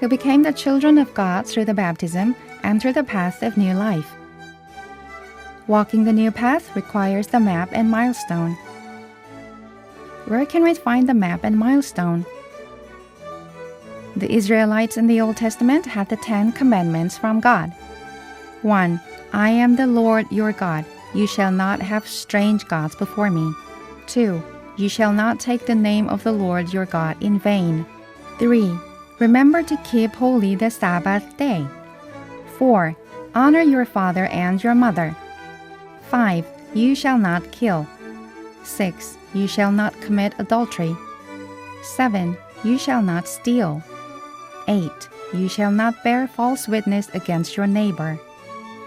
who became the children of God through the baptism enter the path of new life. Walking the new path requires the map and milestone. Where can we find the map and milestone? The Israelites in the Old Testament had the 10 Commandments from God. 1. I am the Lord your God. You shall not have strange gods before me. 2. You shall not take the name of the Lord your God in vain. 3. Remember to keep holy the Sabbath day. 4. Honor your father and your mother. 5. You shall not kill. 6. You shall not commit adultery. 7. You shall not steal. 8. You shall not bear false witness against your neighbor.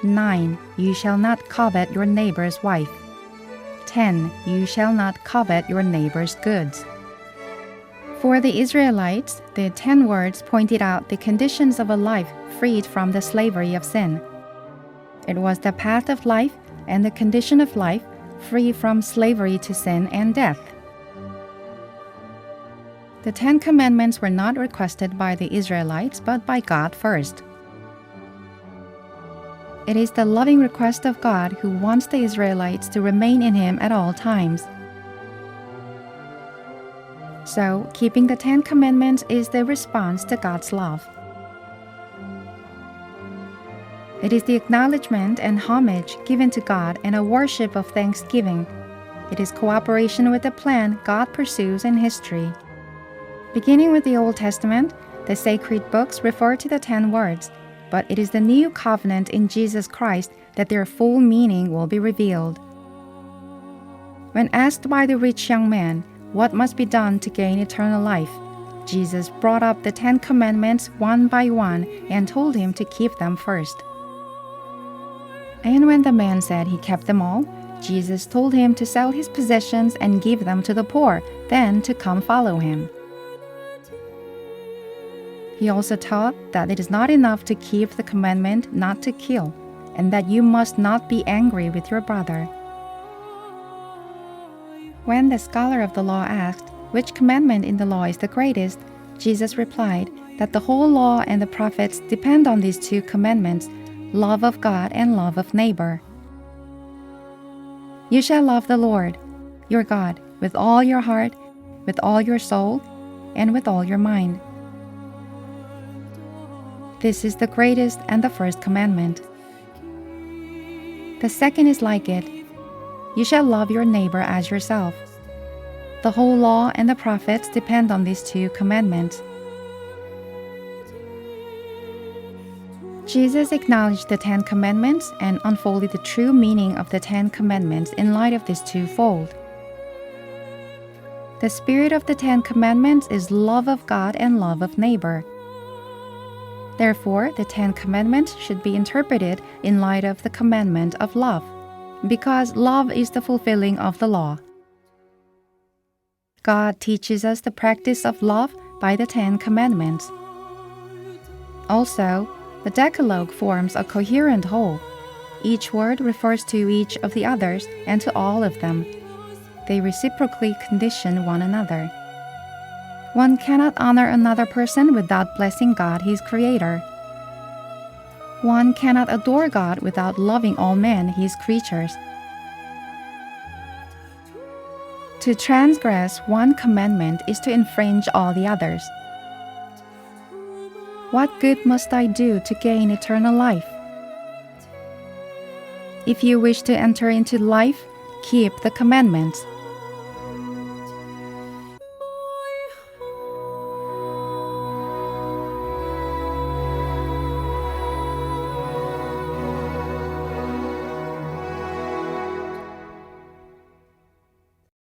9. You shall not covet your neighbor's wife. 10. You shall not covet your neighbor's goods. For the Israelites, the 10 words pointed out the conditions of a life freed from the slavery of sin. It was the path of life and the condition of life free from slavery to sin and death. The 10 Commandments were not requested by the Israelites, but by God first. It is the loving request of God who wants the Israelites to remain in Him at all times. So, keeping the 10 Commandments is the response to God's love. It is the acknowledgement and homage given to God and a worship of thanksgiving. It is cooperation with the plan God pursues in history. Beginning with the Old Testament, the sacred books refer to the 10 words, but it is the new covenant in Jesus Christ that their full meaning will be revealed. When asked by the rich young man what must be done to gain eternal life, Jesus brought up the 10 Commandments one by one and told him to keep them first. And when the man said he kept them all, Jesus told him to sell his possessions and give them to the poor, then to come follow him. He also taught that it is not enough to keep the commandment not to kill, and that you must not be angry with your brother. When the scholar of the law asked which commandment in the law is the greatest, Jesus replied that the whole law and the prophets depend on these 2 commandments, love of God and love of neighbor. You shall love the Lord, your God, with all your heart, with all your soul, and with all your mind. This is the greatest and the first commandment. The second is like it. You shall love your neighbor as yourself. The whole law and the prophets depend on these 2 commandments. Jesus acknowledged the 10 Commandments and unfolded the true meaning of the 10 Commandments in light of this twofold. The spirit of the 10 Commandments is love of God and love of neighbor. Therefore, the 10 Commandments should be interpreted in light of the commandment of love, because love is the fulfilling of the law. God teaches us the practice of love by the 10 Commandments. Also, the Decalogue forms a coherent whole. Each word refers to each of the others and to all of them. They reciprocally condition one another. One cannot honor another person without blessing God, His Creator. One cannot adore God without loving all men, His creatures. To transgress one commandment is to infringe all the others. What good must I do to gain eternal life? If you wish to enter into life, keep the commandments.